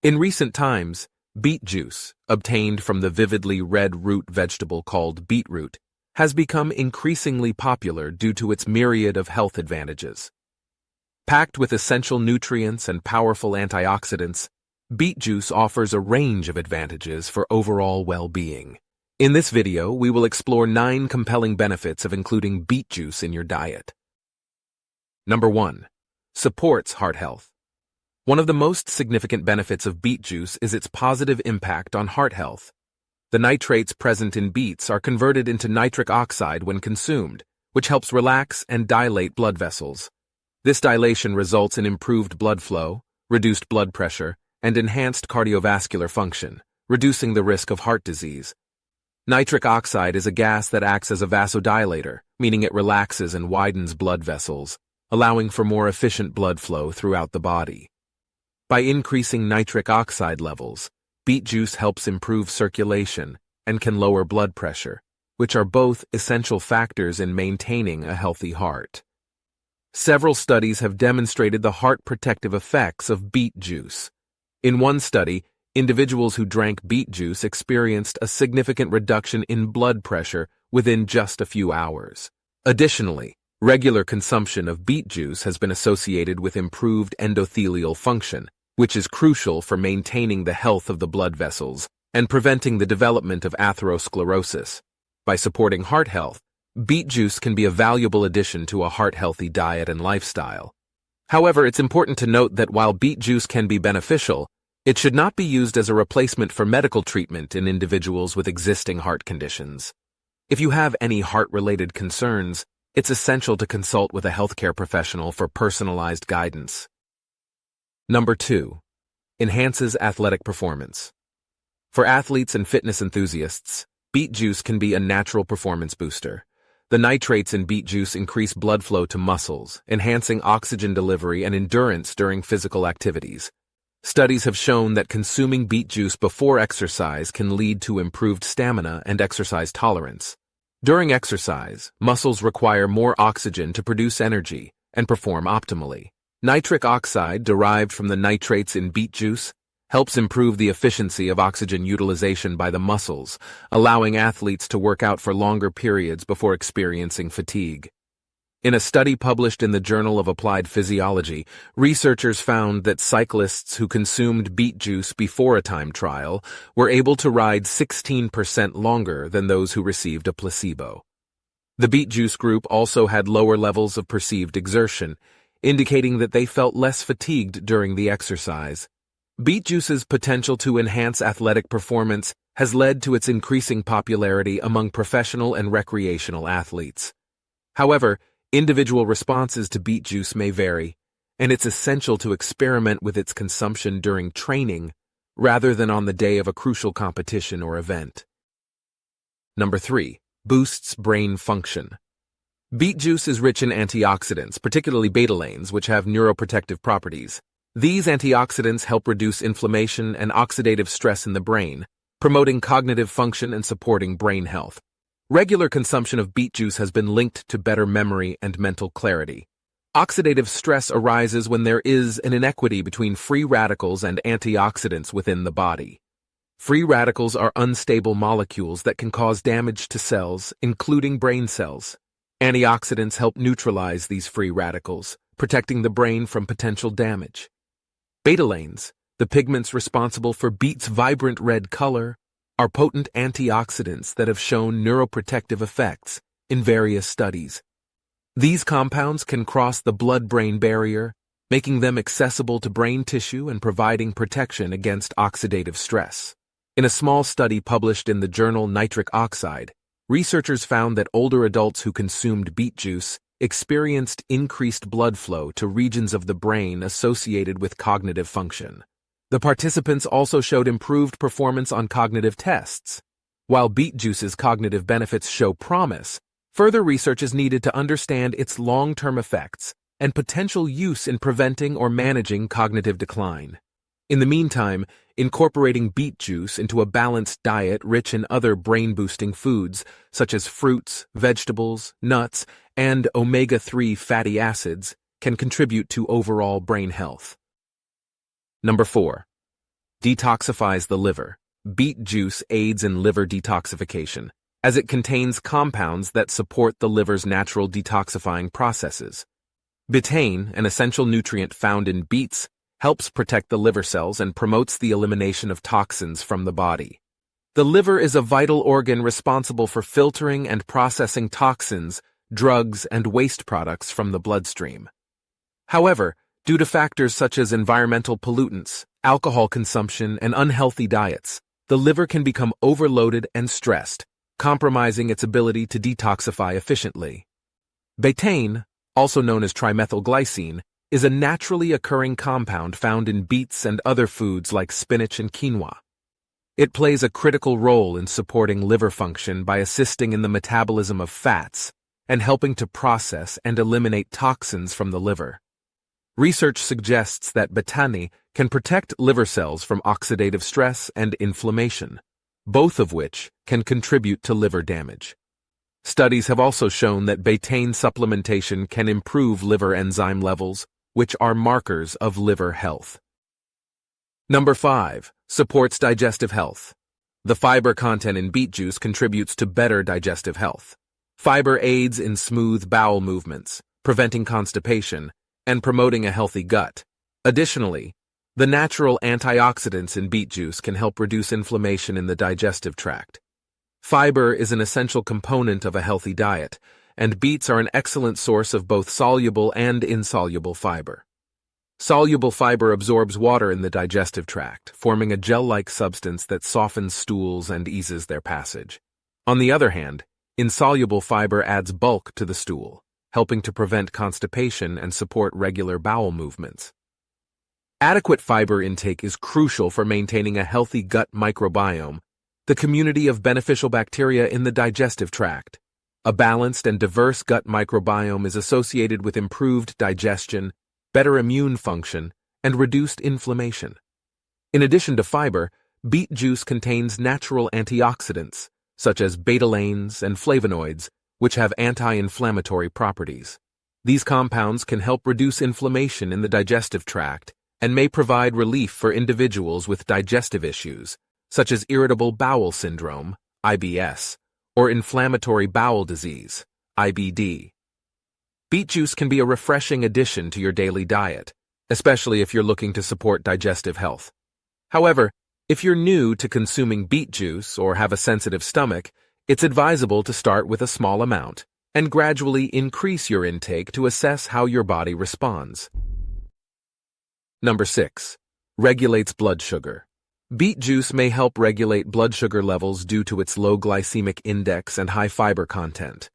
In recent times, beet juice, obtained from the vividly red root vegetable called beetroot, has become increasingly popular due to its myriad of health advantages. Packed with essential nutrients and powerful antioxidants, beet juice offers a range of advantages for overall well-being. In this video, we will explore 9 compelling benefits of including beet juice in your diet. Number 1. Supports heart health. One of the most significant benefits of beet juice is its positive impact on heart health. The nitrates present in beets are converted into nitric oxide when consumed, which helps relax and dilate blood vessels. This dilation results in improved blood flow, reduced blood pressure, and enhanced cardiovascular function, reducing the risk of heart disease. Nitric oxide is a gas that acts as a vasodilator, meaning it relaxes and widens blood vessels, allowing for more efficient blood flow throughout the body. By increasing nitric oxide levels, beet juice helps improve circulation and can lower blood pressure, which are both essential factors in maintaining a healthy heart. Several studies have demonstrated the heart protective effects of beet juice. In one study, individuals who drank beet juice experienced a significant reduction in blood pressure within just a few hours. Additionally, regular consumption of beet juice has been associated with improved endothelial function, which is crucial for maintaining the health of the blood vessels and preventing the development of atherosclerosis. By supporting heart health, beet juice can be a valuable addition to a heart-healthy diet and lifestyle. However, it's important to note that while beet juice can be beneficial, it should not be used as a replacement for medical treatment in individuals with existing heart conditions. If you have any heart-related concerns, it's essential to consult with a healthcare professional for personalized guidance. Number 2. Enhances athletic performance. For athletes and fitness enthusiasts, beet juice can be a natural performance booster. The nitrates in beet juice increase blood flow to muscles, enhancing oxygen delivery and endurance during physical activities. Studies have shown that consuming beet juice before exercise can lead to improved stamina and exercise tolerance. During exercise, muscles require more oxygen to produce energy and perform optimally. Nitric oxide, derived from the nitrates in beet juice, helps improve the efficiency of oxygen utilization by the muscles, allowing athletes to work out for longer periods before experiencing fatigue. In a study published in the Journal of Applied Physiology, researchers found that cyclists who consumed beet juice before a time trial were able to ride 16% longer than those who received a placebo. The beet juice group also had lower levels of perceived exertion, indicating that they felt less fatigued during the exercise. Beet juice's potential to enhance athletic performance has led to its increasing popularity among professional and recreational athletes. However, individual responses to beet juice may vary, and it's essential to experiment with its consumption during training rather than on the day of a crucial competition or event. Number 3. Boosts brain function. Beet juice is rich in antioxidants, particularly betalains, which have neuroprotective properties. These antioxidants help reduce inflammation and oxidative stress in the brain, promoting cognitive function and supporting brain health. Regular consumption of beet juice has been linked to better memory and mental clarity. Oxidative stress arises when there is an inequity between free radicals and antioxidants within the body. Free radicals are unstable molecules that can cause damage to cells, including brain cells. Antioxidants help neutralize these free radicals, protecting the brain from potential damage. Betalains, the pigments responsible for beet's vibrant red color, are potent antioxidants that have shown neuroprotective effects in various studies. These compounds can cross the blood-brain barrier, making them accessible to brain tissue and providing protection against oxidative stress. In a small study published in the journal Nitric Oxide, researchers found that older adults who consumed beet juice experienced increased blood flow to regions of the brain associated with cognitive function. The participants also showed improved performance on cognitive tests. While beet juice's cognitive benefits show promise, further research is needed to understand its long-term effects and potential use in preventing or managing cognitive decline. In the meantime, incorporating beet juice into a balanced diet rich in other brain-boosting foods, such as fruits, vegetables, nuts, and omega-3 fatty acids, can contribute to overall brain health. Number 4. Detoxifies the liver. Beet juice aids in liver detoxification, as it contains compounds that support the liver's natural detoxifying processes. Betaine, an essential nutrient found in beets, helps protect the liver cells and promotes the elimination of toxins from the body. The liver is a vital organ responsible for filtering and processing toxins, drugs, and waste products from the bloodstream. However, due to factors such as environmental pollutants, alcohol consumption, and unhealthy diets, the liver can become overloaded and stressed, compromising its ability to detoxify efficiently. Betaine, also known as trimethylglycine, is a naturally occurring compound found in beets and other foods like spinach and quinoa. It plays a critical role in supporting liver function by assisting in the metabolism of fats and helping to process and eliminate toxins from the liver. Research suggests that betaine can protect liver cells from oxidative stress and inflammation, both of which can contribute to liver damage. Studies have also shown that betaine supplementation can improve liver enzyme levels, which are markers of liver health. Number 5. Supports digestive health. The fiber content in beet juice contributes to better digestive health. Fiber aids in smooth bowel movements, preventing constipation, and promoting a healthy gut. Additionally, the natural antioxidants in beet juice can help reduce inflammation in the digestive tract. Fiber is an essential component of a healthy diet, and beets are an excellent source of both soluble and insoluble fiber. Soluble fiber absorbs water in the digestive tract, forming a gel-like substance that softens stools and eases their passage. On the other hand, insoluble fiber adds bulk to the stool, helping to prevent constipation and support regular bowel movements. Adequate fiber intake is crucial for maintaining a healthy gut microbiome, the community of beneficial bacteria in the digestive tract. A balanced and diverse gut microbiome is associated with improved digestion, better immune function, and reduced inflammation. In addition to fiber, beet juice contains natural antioxidants, such as betalains and flavonoids, which have anti-inflammatory properties. These compounds can help reduce inflammation in the digestive tract and may provide relief for individuals with digestive issues, such as irritable bowel syndrome, IBS, or inflammatory bowel disease, IBD. Beet juice can be a refreshing addition to your daily diet, especially if you're looking to support digestive health. However, if you're new to consuming beet juice or have a sensitive stomach, it's advisable to start with a small amount and gradually increase your intake to assess how your body responds. Number 6. Regulates blood sugar. Beet juice may help regulate blood sugar levels due to its low glycemic index and high fiber content.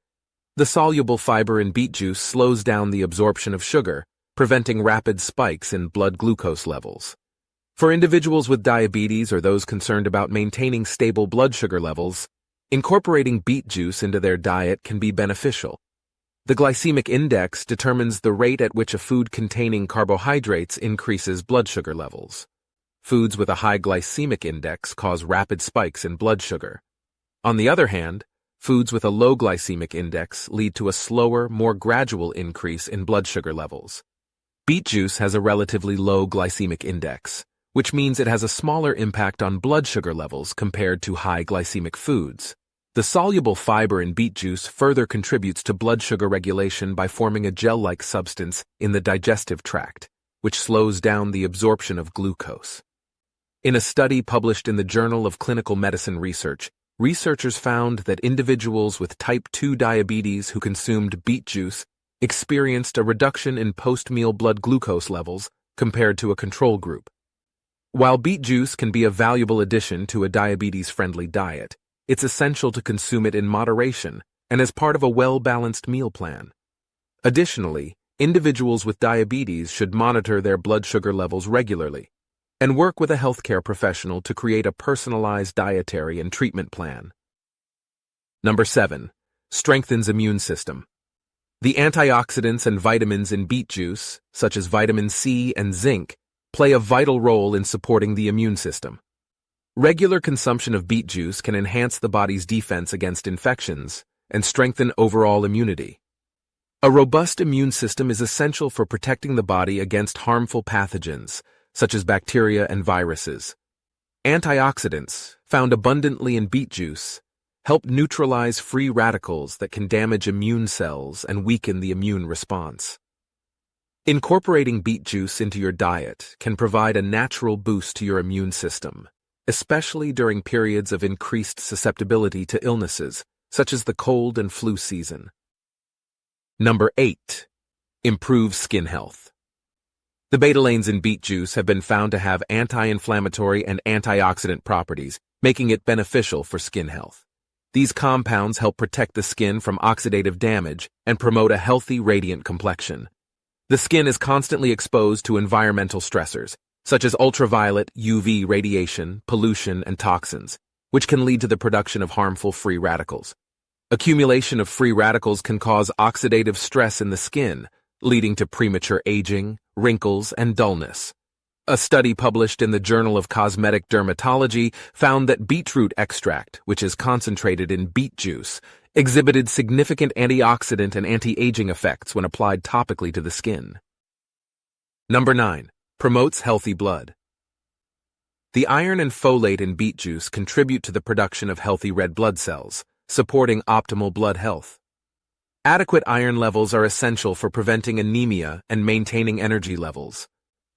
The soluble fiber in beet juice slows down the absorption of sugar, preventing rapid spikes in blood glucose levels. For individuals with diabetes or those concerned about maintaining stable blood sugar levels, incorporating beet juice into their diet can be beneficial. The glycemic index determines the rate at which a food containing carbohydrates increases blood sugar levels. Foods with a high glycemic index cause rapid spikes in blood sugar. On the other hand, foods with a low glycemic index lead to a slower, more gradual increase in blood sugar levels. Beet juice has a relatively low glycemic index, which means it has a smaller impact on blood sugar levels compared to high glycemic foods. The soluble fiber in beet juice further contributes to blood sugar regulation by forming a gel-like substance in the digestive tract, which slows down the absorption of glucose. In a study published in the Journal of Clinical Medicine Research, researchers found that individuals with type 2 diabetes who consumed beet juice experienced a reduction in post-meal blood glucose levels compared to a control group. While beet juice can be a valuable addition to a diabetes-friendly diet, it's essential to consume it in moderation and as part of a well-balanced meal plan. Additionally, individuals with diabetes should monitor their blood sugar levels regularly and work with a healthcare professional to create a personalized dietary and treatment plan. Number 7. Strengthens immune system. The antioxidants and vitamins in beet juice, such as vitamin C and zinc, play a vital role in supporting the immune system. Regular consumption of beet juice can enhance the body's defense against infections and strengthen overall immunity. A robust immune system is essential for protecting the body against harmful pathogens, such as bacteria and viruses. Antioxidants, found abundantly in beet juice, help neutralize free radicals that can damage immune cells and weaken the immune response. Incorporating beet juice into your diet can provide a natural boost to your immune system, especially during periods of increased susceptibility to illnesses, such as the cold and flu season. Number 8. Improve skin health. The betalains in beet juice have been found to have anti-inflammatory and antioxidant properties, making it beneficial for skin health. These compounds help protect the skin from oxidative damage and promote a healthy, radiant complexion. The skin is constantly exposed to environmental stressors, such as ultraviolet, UV radiation, pollution, and toxins, which can lead to the production of harmful free radicals. Accumulation of free radicals can cause oxidative stress in the skin, leading to premature aging, wrinkles, and dullness. A study published in the Journal of Cosmetic Dermatology found that beetroot extract, which is concentrated in beet juice, exhibited significant antioxidant and anti-aging effects when applied topically to the skin. Number 9. Promotes healthy blood. The iron and folate in beet juice contribute to the production of healthy red blood cells, supporting optimal blood health. Adequate iron levels are essential for preventing anemia and maintaining energy levels.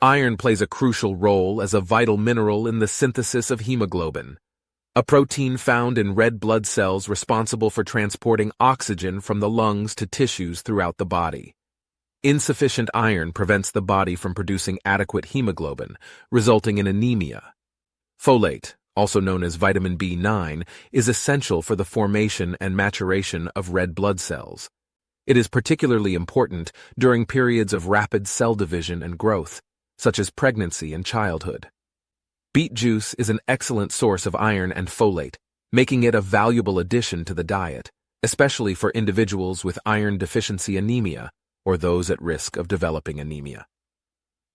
Iron plays a crucial role as a vital mineral in the synthesis of hemoglobin, a protein found in red blood cells responsible for transporting oxygen from the lungs to tissues throughout the body. Insufficient iron prevents the body from producing adequate hemoglobin, resulting in anemia. Folate, also known as vitamin B9, is essential for the formation and maturation of red blood cells. It is particularly important during periods of rapid cell division and growth, such as pregnancy and childhood. Beet juice is an excellent source of iron and folate, making it a valuable addition to the diet, especially for individuals with iron deficiency anemia or those at risk of developing anemia.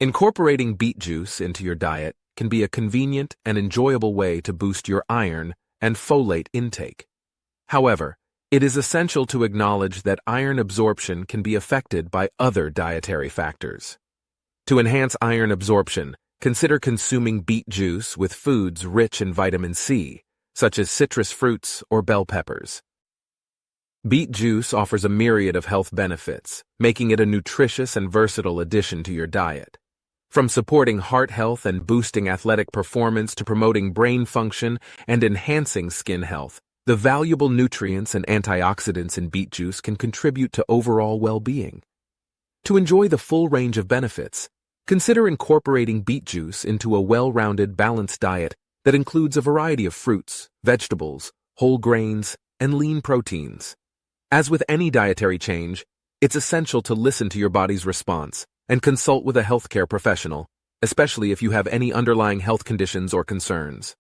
Incorporating beet juice into your diet can be a convenient and enjoyable way to boost your iron and folate intake. However, it is essential to acknowledge that iron absorption can be affected by other dietary factors. To enhance iron absorption, consider consuming beet juice with foods rich in vitamin C, such as citrus fruits or bell peppers. Beet juice offers a myriad of health benefits, making it a nutritious and versatile addition to your diet. From supporting heart health and boosting athletic performance to promoting brain function and enhancing skin health, the valuable nutrients and antioxidants in beet juice can contribute to overall well-being. To enjoy the full range of benefits, consider incorporating beet juice into a well-rounded, balanced diet that includes a variety of fruits, vegetables, whole grains, and lean proteins. As with any dietary change, it's essential to listen to your body's response and consult with a healthcare professional, especially if you have any underlying health conditions or concerns.